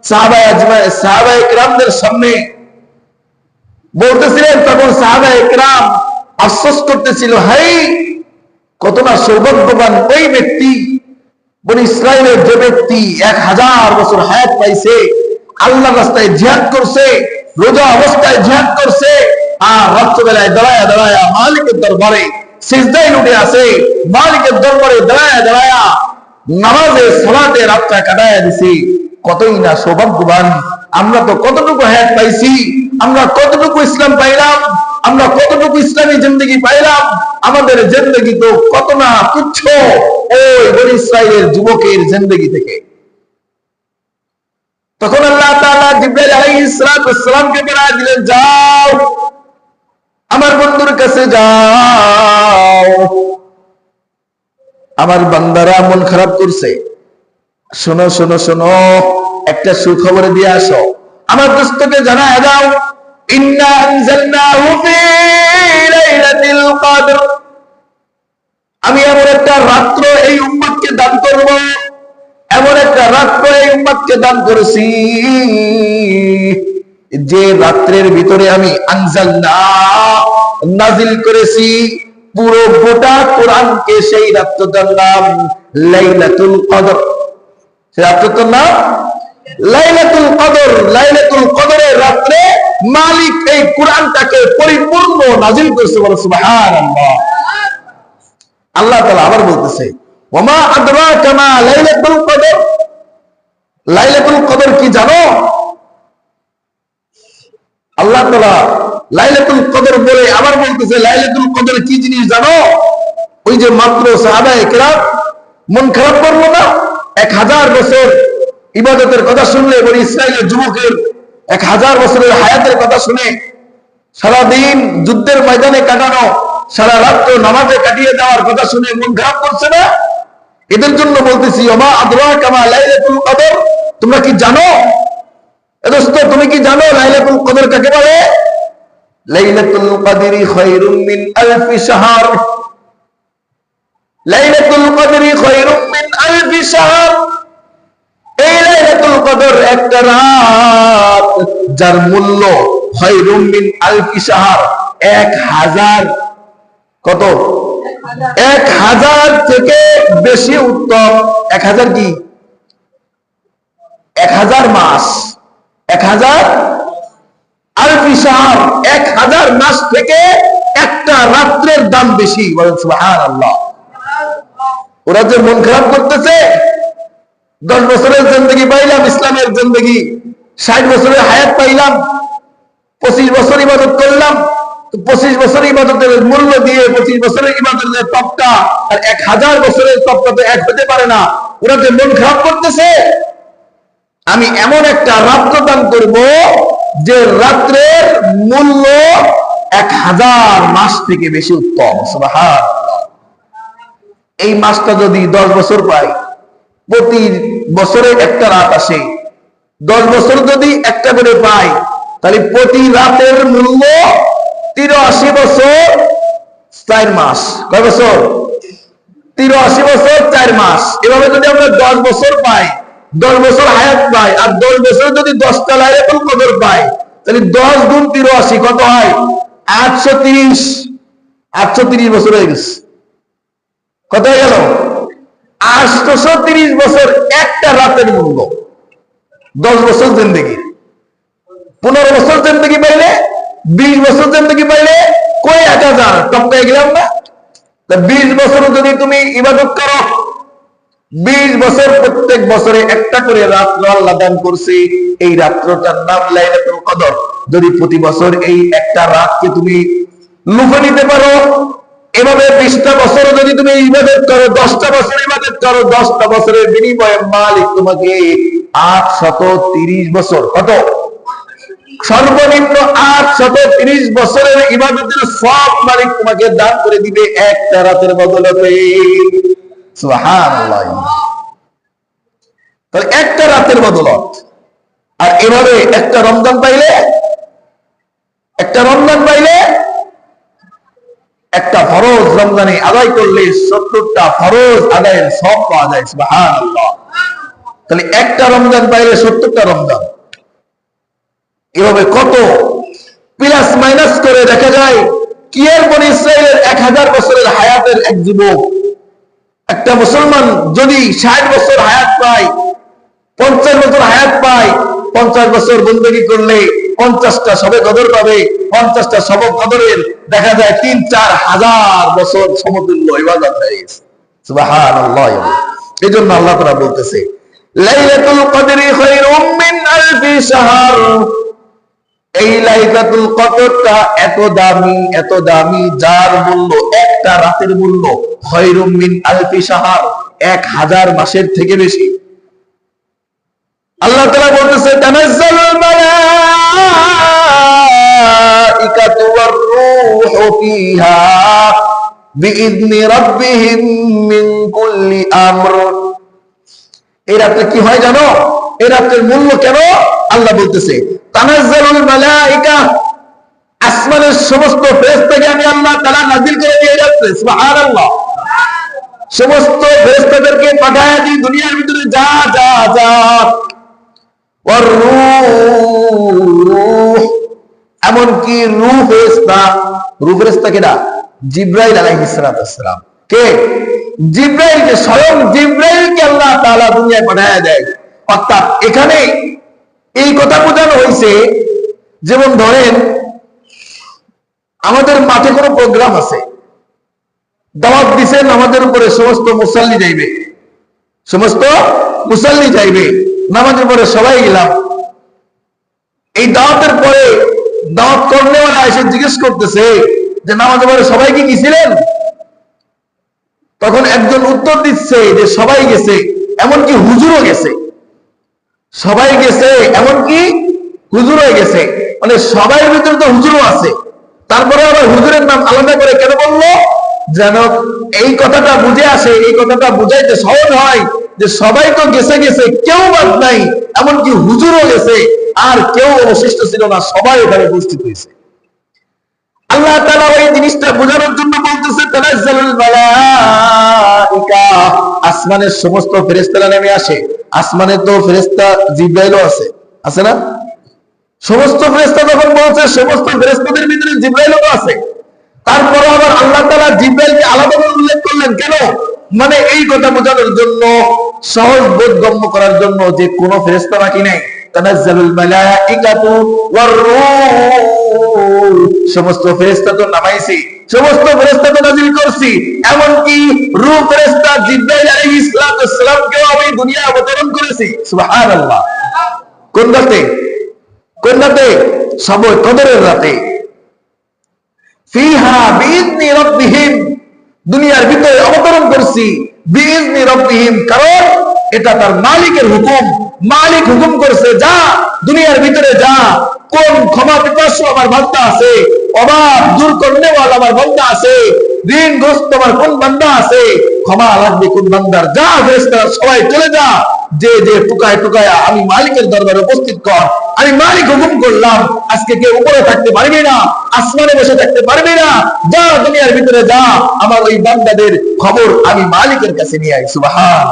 সাহাবায়ে কিরামদের সামনে বলতেছিলেন, তখন সাহাবায়ে কিরাম আফসোস করতেছিল, হাই কত না সৌভাগ্যবান ওই ব্যক্তি, বনি ইসরাইলের যে ব্যক্তি 1000 বছর হায়াত পাইছে, আল্লাহর রাস্তায় জিহাদ করছে, রোজা অবস্থায় জিহাদ করছে, আর রাত্রিবেলায় দাঁড়ায়া দাঁড়ায়া মালিকের দরবারে সিজদায় উঠে আছে, মালিকের দরবারে দাঁড়ায়া দাঁড়ায়া নামাজে সালাতে রাতটা কাটায়া দিছি। কতই না সৌভাগ্যবান আমরা। তো কতটুকু হায়াত পাইছি, আমরা কতটুকু ইসলাম পাইলাম, আমরা কতটুকু ইসলামী জিন্দেগি পাইলাম। আমাদের জিন্দেগি তো কত না তুচ্ছ ওই বনি ইসরাইলের যুবকের জিন্দেগি থেকে। তখন আল্লাহ তাআলা জিবরাইল আলাইহিস সালামকে পাঠিয়ে দিলেন, যাও আমার বন্ধুর কাছে যাও, আমার বান্দারা মন খারাপ করছে, শোনো শোনো শোনো, একটা সুখবর দিয়ে আসো, আমার দোস্তকে জানায় দাও, ইন্না আনজালনাহু ফি লাইলাতিল কদর। আমি এমন একটা রাত্র এই উম্মতকে দান করব, এমন একটা রাত্র এই উম্মতকে দান করেছি যে রাত্রের ভিতরে আমি আনজালনা নাজিল করেছি পুরো গোটা কোরআনকে। সেই রাত্রটার নাম লাইলাতুল কদর। সেই রাত্রটার নাম লাইলাতুল কদর। লাইলাতুল কদরের রাত্রে মালিক এই কোরআনটাকে পরিপূর্ণ নাজিল করেছে। বলো সুবহানাল্লাহ। আল্লাহ তাআলা আবার বলতেছে, ওমা আদরাকা মা লাইলাতুল কদর। লাইলাতুল কদর কি জানো? আল্লাহ তাআলা লাইলাতুল কদর বলে আবার বলতেছে, লাইলাতুল কদর কি জিনিস জানো? ওই যে মাত্র সাহাবায়ে কেরাম মন খারাপ করলো না, 1000 বছর ইবাদতের কথা শুনলে, বনি ইসরাইলের যুবকের 1000 বছরের হায়াতের কথা শুনে, সারাদিন যুদ্ধের ময়দানে কাটানো, সারা রাত্র নামাজে কাটিয়ে দেওয়ার কথা শুনে মন খারাপ করছে না? এদের জন্য বলতেছি, ওমা আদরাকা মা লাইলাতুল কদর। তোমরা কি জানো? দোস্ত তুমি কি জানো লাইলাতুল কদর কাকে বলে? লাইলাতুল কদরি খায়রুম মিন আলফি শাহর। লাইলাতুল কদরি খায়রুম মিন আলফি শাহর। এই লাইলাতুল কদর একটা রাত যার মূল্য খায়রুম মিন আলফি শাহর, 1000 কত? 1000 থেকে বেশি উত্তম। 1000 কি? 1000 মাস। 1000 আলফি শাহর, 1000 মাস থেকে একটা রাত্রের দাম বেশি। বলেন সুবহানাল্লাহ। ওরা যে মন খারাপ করতেছে, 10 বছরের জিন্দেগি পাইলাম, ইসলামের জিন্দেগি, 60 বছরের হায়াত পাইলাম, 25 বছর ইবাদত করলাম, 25 বছর ইবাদতের মূল্য দিয়ে 25 বছরের ইবাদতের তপটা আর 1000 বছরের তপটা তো এক হতে পারে না। ওরা যে মন খারাপ করতেছে, আমি এমন একটা রাত্র দান করব যে রাত্রের মূল্য 1000 মাস থেকে বেশি উত্তম। সুবহানাল্লাহ। এই মাসটা যদি 10 বছর পাই, প্রতি বছরে একটা রাত আসে, 10 বছর যদি একটা করে পাই, তাহলে প্রতি রাতের মূল্য 83 বছর 4 মাস। কয় বছর? 83 বছর 4 মাস। এভাবে যদি আমরা 10 বছর পাই, 10 বছর হায়াত পাই, আর 10 বছর যদি 10টা লাইলাতুল কদর পাই, তাহলে 10 গুণ 83 কত হয়? 830। 830 বছর হয়ে গেছে। কত হয়ে গেল? 830 বছর একটা রাতের মূল্য। 10 বছর জিন্দেগি, 15 বছর জিন্দেগি পাইলে, 20 বছর জিন্দেগি পাইলে কই 1000 টপকায় গেলাম না? 20 বছর যদি তুমি ইবাদত করো, 20 বছর প্রত্যেক বছরে একটা করে রাত্র আল্লাহ দান করছে। এই রাত্রটার নাম লাইলাতুল কদর। যদি প্রতি বছর এই একটা রাতকে তুমি লুফে নিতে পারো, এভাবে 20টা বছর যদি তুমি ইবাদত করো, 10টা বছর ইবাদত করো, 10টা বছরের বিনিময়ে মালিক তোমাকে 830 বছর, কত? সর্বনিম্ন 830 বছরের ইবাদতের সব মালিক তোমাকে দান করে দিবে একটা রাতের বদলতে। সুবহানাল্লাহ। তাহলে একটা রাতের বদলত। আর এভাবে একটা রমজান পাইলে, একটা ফরজ রমজানে আদায় করলে 70টা ফরজ আদায়ের সব পাওয়া যায়। সুবহানাল্লাহ। তাহলে একটা রমজান পাইলে 70টা রমজান। এভাবে কত প্লাস মাইনাস করে দেখা যায় কি এর বনি ইসরাইলের 1000 বছরের হায়াতের এক যুবক, একটা মুসলমান যদি 60 বছর হায়াত পায়, 50 বছর হায়াত পায়, 50 বছর বন্দী করলে 50টা শবে কদর পাবে। 50টা শবে কদরের দেখা যায় 3-4 হাজার বছর সমতুল্য ইবাদত হয়ে গেছে। সুবহানাল্লাহ। এজন্য আল্লাহ তাআলা বলতেছে, লাইলাতুল কদরি খায়রুম মিন আলফি শাহর। এই লাইলাতুল কদরটা এত দামি, যার মূল্য একটা রাতের মূল্য খায়রুম মিন আলফি শাহর, 1000 মাসের থেকে বেশি। আল্লাহ তাআলা বলতেছে, তানাজ্জালুল মালাইকাতু ওয়ার রূহু ফিহা বিইذনি রাব্বিহিম মিন কুল্লি আমর। এই রাতে কি হয় জানো? এই রাতের মূল্য কেন? আল্লাহ বলতেছে, তানাজ্জালুল মালাইকা, আসমানের সমস্ত ফেরেশতাকে আমি আল্লাহ তাআলা নাযিল করে দিয়ে যাচ্ছে। সুবহানাল্লাহ। সমস্ত ফেরেশতাদেরকে পাঠায় দিই দুনিয়ার ভিতরে, যা যা যা। ওয়ার রূহ, এমনকি রূহ ফেরেশতা। রূহ ফেরেশতা কেডা? জিবরাইল আলাইহিস সালাম। কে? জিবরাইলকে, স্বয়ং জিবরাইলকে আল্লাহ তাআলা দুনিয়ায় পাঠায় দেয়। অর্থাৎ এখানে এই কথা বোঝানো হয়েছে, যেমন ধরেন আমাদের মাঠে কোনো প্রোগ্রাম আছে, দাওয়াত দিচ্ছেন আমাদের উপরে, সমস্ত মুসাল্লি যাইবে, নামাজের পরে সবাই গেলাম। এই দাওয়াতের পরে দাওয়াত করনেওয়ালা এসে জিজ্ঞেস করতেছে যে নামাজের পরে সবাই কি গেছিলেন? তখন একজন উত্তর দিচ্ছে যে সবাই গেছে, এমনকি হুজুরও গেছে। সবাই গেছে, এমনকি হুজুরও গেছে। মানে সবাই ভিতরে তো হুজুরও আছে, তারপরে আবার হুজুরের নাম আলাদা করে কেন বললো? যেন এই কথাটা বুঝে আসে, এই কথাটা বুঝাইতে সহজ হয় যে সবাই তো গেছে, কেউ বাদ নাই, এমনকি হুজুরও গেছে, আর কেউ অবশিষ্ট ছিল না, সবাই এখানে উপস্থিত হয়েছে। আল্লাহ তাআলা এই জিনিসটা বোঝানোর জন্য বলতেছে, তানাজ্জালুল মালাইকা, আসমানের সমস্ত ফেরেশতারা নেমে আসে। আসমানে তো ফেরেশতা জিবরাইলও আছে না? সমস্ত ফেরেশতা যখন বলছে, সমস্ত ফেরেশতাদের ভিতরে জিবরাইলও আছে। তারপর আবার আল্লাহ তাআলা জিবরাইলকে আলাদা করে উল্লেখ করলেন কেন? মানে এই কথা বোঝানোর জন্য, সহজ বোধগম্য করার জন্য যে কোন ফেরেশতা বাকি নেই। তানাজ্জালুল মালাইকাতু ওয়ার রূহ, সমস্ত ফেরেশতা তো নামাইছি, সমস্ত ফেরেশতা তো নাযিল করছি, এমনকি রূহ ফেরেশতা জিবরাইল আলাইহিস সালামকেও আমি দুনিয়ায় অবতরণ করেছি। সুবহানাল্লাহ। কোন রাতে? শবে কদরের রাতে। ফিহা বিইذনি রাব্বিহিম, দুনিয়ার ভিতরে অবতরণ করছি বিইذনি রাব্বিহিম, কারণ এটা তার মালিকের হুকুম। মালিক হুকুম করছে যা দুনিয়ার ভিতরে যা। কোন ক্ষমা পিপাসু আমার বান্দা আছে, অভাব দূর করনেওয়ালা আমার বান্দা আছে, ঋণগ্রস্ত আমার কোন বান্দা আছে, ক্ষমা লাগবে কোন বান্দার, যা ফেরেশতারা সবাই চলে যা, যে যে টুকায় টুকায় আমি মালিকের দরবারে উপস্থিত কর। আমি মালিক হুকুম করলাম, আজকে কেউ উপরে থাকতে পারবি না, আসমানে বসে থাকতে পারবি না, যা দুনিয়ার ভিতরে যা, আমার ওই বান্দাদের খবর আমি মালিকের কাছে নিয়ে আই। সুবহান।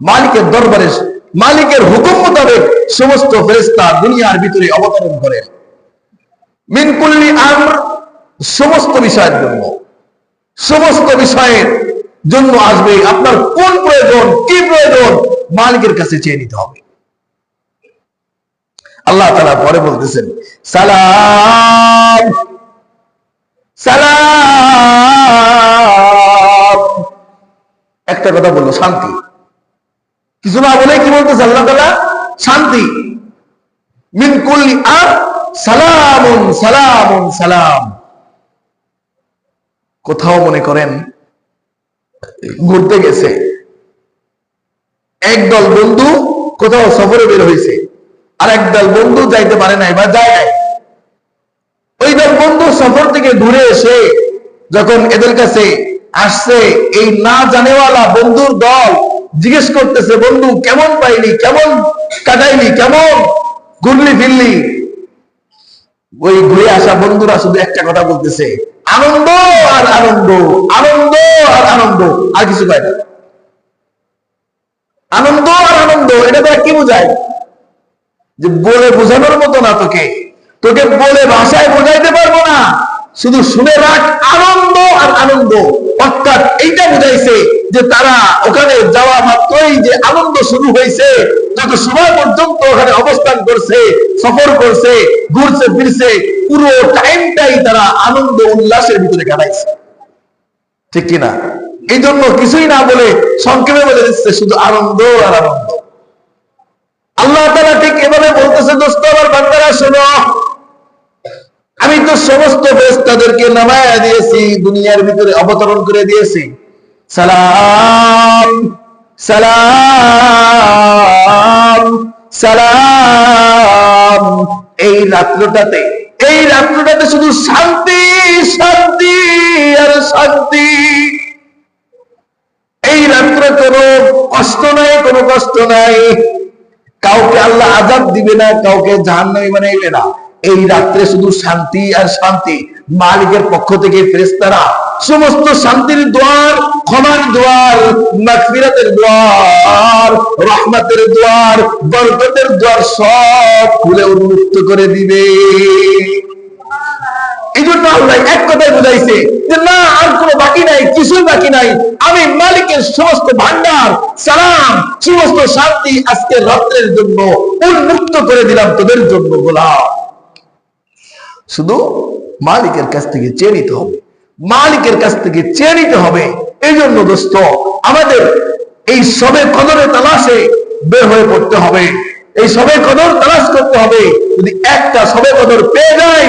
মালিকের দরবারে মালিকের হুকুম মোতাবেক সমস্ত ফেরেশতা দুনিয়ার ভিতরে অবতরণ করে। মিন কুল্লি আমর, সমস্ত বিষয়ের জন্য, সমস্ত বিষয়ের জন্য আসবে। আপনার কোন প্রয়োজন, কি প্রয়োজন, মালিকের কাছে চেয়ে নিতে হবে। আল্লাহ তাআলা পরে বলতেছেন সালাম সালাম, একটা কথা বললো শান্তি, কিছু না বলে কি বলতেছে আল্লাহ তাআলা? শান্তি। মিন কুল্লি আর সালামুন সালামুন সালাম। কোথাও মনে করেন ঘুরতে গেছে একদল বন্ধু, কোথাও সফরে বের হয়েছে, আর একদল বন্ধু যাইতে পারে নাই বা যায় নাই। ওই দল বন্ধু সফর থেকে ঘুরে এসে যখন এদের কাছে আসছে, এই না জানেওয়ালা বন্ধুর দল জিজ্ঞেস করতেছে, বন্ধু কেমন পাইলি, কেমন কাটাইলি, কেমন ঘুরলি ফিরলি? ওই ঘুরে আসা বন্ধুরা শুধু একটা কথা বলতেছে, আনন্দ আর আনন্দ, আনন্দ আর আনন্দ, আর কিছু পায় না। আনন্দ আর আনন্দ, এটা তো কি বোঝায়? যে বলে বোঝানোর মতো না, তোকে তোকে বলে ভাষায় বোঝাইতে পারবো না, শুধু শুনে রাখ, আনন্দ আর আনন্দ। অর্থাৎ এইটা বুঝাইছে যে তারা ওখানে যাওয়া মাত্রই যে আনন্দ শুরু হয়েছে, যত সময় পর্যন্ত ওখানে অবস্থান করছে, সফর করছে, ঘুরছে ফিরছে, পুরো টাইমটাই তারা আনন্দ উল্লাসের ভিতরে কাটাইছে, ঠিক কিনা? এই জন্য কিছুই না বলে সংক্ষেপে বলে দিচ্ছে শুধু আনন্দ আর আনন্দ। আল্লাহ তাআলা ঠিক এভাবে বলতেছে, দোস্ত আমার বান্দারা শোনো, আমি তো সমস্ত ফেরেশতাদেরকে নামায়া দিয়েছি, দুনিয়ার ভিতরে অবতরণ করে দিয়েছি। সালাম সালাম সালাম। এই রাত্রটাতে শুধু শান্তি শান্তি আর শান্তি। এই রাত্রে কোনো কষ্ট নাই, কোনো কষ্ট নাই, কাউকে আল্লাহ আযাব দিবে না, কাউকে জাহান্নামী বানাইবে না। এই রাত্রে শুধু শান্তি আর শান্তি। মালিকের পক্ষ থেকে ফেরেশতারা সমস্ত শান্তির দ্বার, ক্ষমার দ্বার, মাগফিরাতের দ্বার, রহমতের দ্বার, বরকতের দ্বার সব খুলে উন্মুক্ত করে দিবে। এই জন্য আল্লাহ এক কথায় বুঝাইছে যে না, আর কোনো বাকি নাই, কিছুই বাকি নাই। আমি মালিকের সমস্ত ভান্ডার, সালাম, সমস্ত শান্তি আজকে রাত্রের জন্য উন্মুক্ত করে দিলাম তোদের জন্য। গোলাম, শুধু মালিকের কাছ থেকে চেয়ে নিতে হবে, মালিকের কাছ থেকে চেয়ে নিতে হবে। এই জন্য দোস্ত আমাদের এই সবে কদরের তালাশে বের হয়ে পড়তে হবে, এই সবে কদর তালাশ করতে হবে। যদি একটা সবে কদর পেয়ে যাই,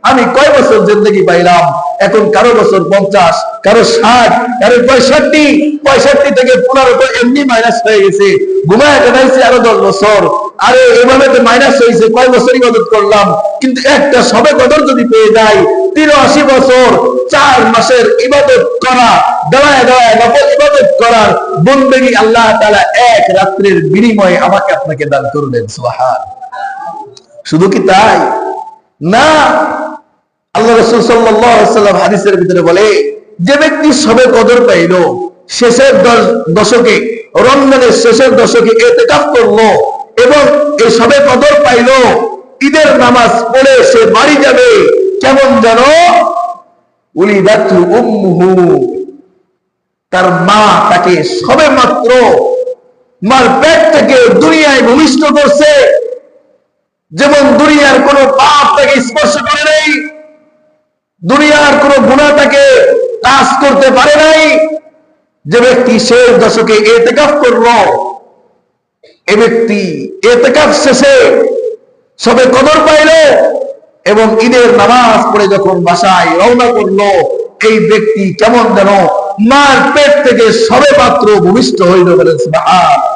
আমি কয় বছর জিন্দেগি পাইলাম? এখন কারো বছর 50, কারো 60, কারো 65, 65 থেকে 15 এমনি মাইনাস হয়ে গেছে, ঘুমায় কাটাইছে আরো 10 বছর। আরে এভাবে তো মাইনাস হয়েছে, কয় বছর ইবাদত করলাম। কিন্তু একটা সবে কদর যদি পেয়ে যাই, 83 বছর 4 মাসের ইবাদত করা, দাঁড়ায় দাঁড়ায় নফল ইবাদত করার বন্দেগী আল্লাহ তাআলা এক রাত্রের বিনিময়ে আমাকে আপনাকে দান করলেন। সুবহান। শুধু কি তাই না, আল্লাহ রাসূল সাল্লাল্লাহু আলাইহি ওয়াসাল্লাম হাদিসের ভিতরে বলে, যে ব্যক্তি সবে কদর পাইল, শেষের দশকে, রমজানের শেষের দশকে ইতিকাফ করলো এবং এই সবে কদর পাইল, ঈদের নামাজ পড়ে সে বাড়ি যাবে, কেমন জানো? উলিদাতু উম্মুহু, তার মা তাকে সবে মাত্র মার পেট থেকে দুনিয়ায় ভূমিষ্ঠ করছে, যেমন দুনিয়ার কোন পাপ তাকে স্পর্শ করে নাই, দুনিয়ার কোন গুনাহ তাকে কাজ করতে পারে নাই। যে ব্যক্তি শেষ দশকে ইতিকাফ করলো, এ ব্যক্তি ইতিকাফ শেষে সবে কদর পাইল এবং ঈদের নামাজ পড়ে যখন বাসায় রওনা করলো, এই ব্যক্তি কেমন যেন মার পেট থেকে সবে মাত্র ভূমিষ্ঠ হইল। বলেন সুবহানাল্লাহ।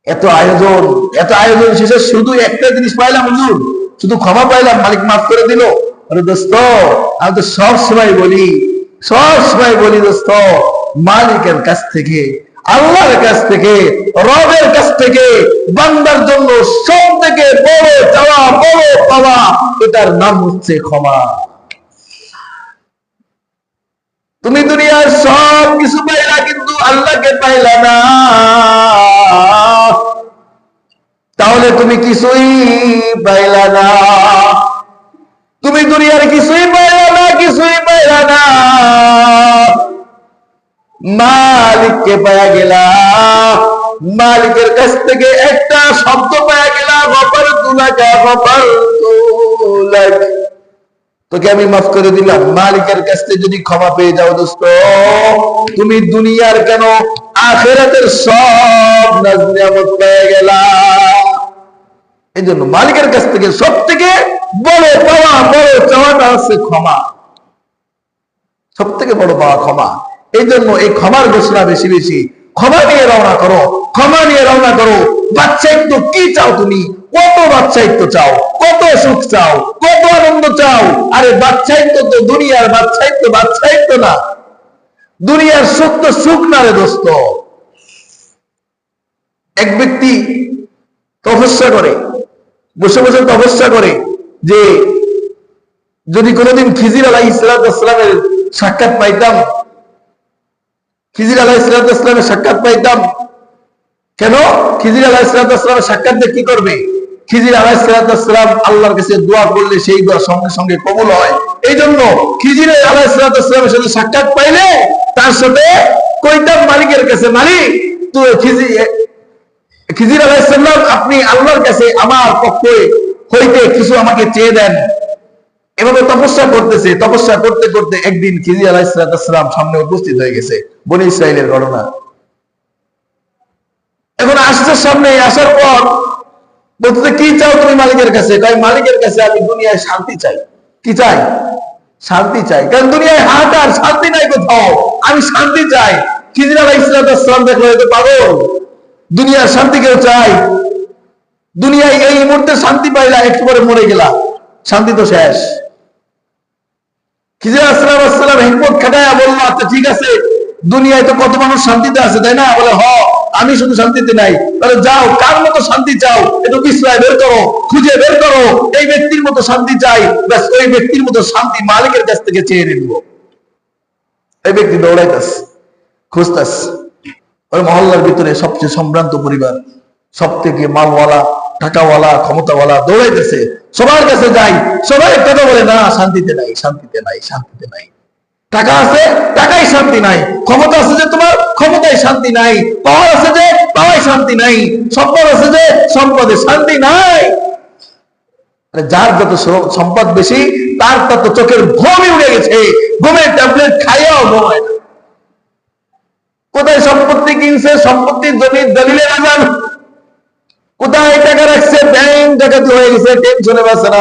এত আয়োজন, এত আয়োজন শেষে শুধু একটা জিনিস পাইলাম, হুজুর শুধু ক্ষমা পাইলাম, মালিক মাফ করে দিল। আরে দোস্ত, আমি তো সব সময় বলি দোস্ত, মালিকের কাছ থেকে, আল্লাহর কাছ থেকে, রবের কাছ থেকে বান্দার জন্য সব থেকে বড় চাওয়া, বড় পাওয়া, এটার নাম হচ্ছে ক্ষমা। তুমি দুনিয়ার সব কিছু পাইলা কিন্তু আল্লাহকে পাইলা না, তাহলে তুমি কিছুই পাইলা না। তুমি দুনিয়ার কিছুই পাইলা না, মালিককে পাওয়া গেলা, মালিকের কাছ থেকে একটা শব্দ পাওয়া গেলা, তোকে আমি মাফ করে দিলাম। মালিকের কাছ থেকে যদি ক্ষমা পেয়ে যাও দোস্ত, তুমি দুনিয়ার কেন আখিরাতের সব নিয়ামত পেয়ে গেলা। এই জন্য মালিকের কাছ থেকে সব থেকে বড় পাওয়া, বড় চাওয়াটা হচ্ছে ক্ষমা। সব থেকে বড় পাওয়া ক্ষমা। এই জন্য এই ক্ষমার ঘোষণা বেশি বেশি, ক্ষমা নিয়ে রওনা করো, ক্ষমা নিয়ে রওনা করো। বাচ্চাইত্ব কি চাও তুমি? কত বাচ্চাইত্ব চাও, কত সুখ চাও, কত আনন্দ চাও? আরে বাচ্চাইত্ব তো দুনিয়ার বাচ্চাইত্ব না, দুনিয়ার সুখ তো সুখ না রে দোস্ত। এক ব্যক্তি তপস্যা করে, বসে বসে তপস্যা করে যে যদি কোনোদিন খিজির আলাইহিস সালামের সাক্ষাৎ পাইতাম, খিজির আলাইহিস সালামের সাক্ষাৎ পাইতাম। কেন? খিজির আলাইহিস সালামের সাক্ষাৎ দিয়ে কি করবে? খিজির আলাইহিস সালাম আল্লাহর কাছে দোয়া করলে সেই দোয়া সঙ্গে সঙ্গে কবুল হয়। এই জন্য খিজির আলাইহিস সালামের সাথে সাক্ষাৎ পাইলে তার সাথে কইতাম মালিকের কাছে, মালিক তো খিজির আলাইহিস সালাম আপনি আল্লাহর কাছে আমার পক্ষে হইতে কিছু আমাকে চেয়ে দেন। এভাবে তপস্যা করতেছে, তপস্যা করতে করতে একদিন খিজির আলাইহিস সালাম সামনে উপস্থিত হয়ে গেছে। বনী ইসরাইলের ঘটনা। এখন আসছে সামনে, আসার পর বলতে কি চাও তুমি মালিকের কাছে? মালিকের কাছে আমি দুনিয়ায় শান্তি চাই। কি চাই? শান্তি চাই। কারণ দুনিয়ায় হাহাকার, শান্তি নাই কোথাও, আমি শান্তি চাই। খিজির আলাইহিস সালাম দেখলো হয়তো পাগল, দুনিয়ার শান্তি কেউ চাই? দুনিয়ায় এই মুহূর্তে শান্তি পাইলা, একটু পরে মরে গেলা, শান্তি তো শেষ। খিজির আলাইহিস সালাম হিম্মত খাটায়া বললো, আচ্ছা ঠিক আছে, দুনিয়ায় তো কত মানুষ শান্তিতে আছে তাই না? বলে হ, আমি শুধু শান্তিতে নাই। তাহলে যাও, কার মতো শান্তি চাও একটু বিশ্রায় বের করো, খুঁজে বের করো, এই ব্যক্তির মতো শান্তি চাই, ব্যাস ওই ব্যক্তির মতো শান্তি মালিকের কাছ থেকে চেয়ে নিব। এই ব্যক্তি দৌড়াইতাস, খুঁজতাস। ওই মহল্লার ভিতরে সবচেয়ে সম্ভ্রান্ত পরিবার, সব থেকে মালওয়ালা, টাকাওয়ালা, ক্ষমতাওয়ালা দৌড়াইতেছে, সবার কাছে যাই, সবাই কথা বলে না, শান্তিতে নাই, শান্তিতে নাই, শান্তিতে নাই। টাকা আছে, টাকাই শান্তি নাই। ক্ষমতা আছে যে তোমার, ক্ষমতায় শান্তি নাই। পাওয়ার আছে যে, পাওয়ায় শান্তি নাই। সম্পদ আছে যে, সম্পদে শান্তি নাই। যার যত সম্পদ বেশি, তার তত চোখের ঘুমই উড়ে গেছে, ঘুমের ট্যাবলেট খাইয়াও ঘুমায় না। কোথায় সম্পত্তি কিনছে, সম্পত্তির জমির দলিলে লাগান, কোথায় টাকা রাখছে, ব্যাংক ডাকাতি হয়ে গেছে, টেনশনে বাঁচে না।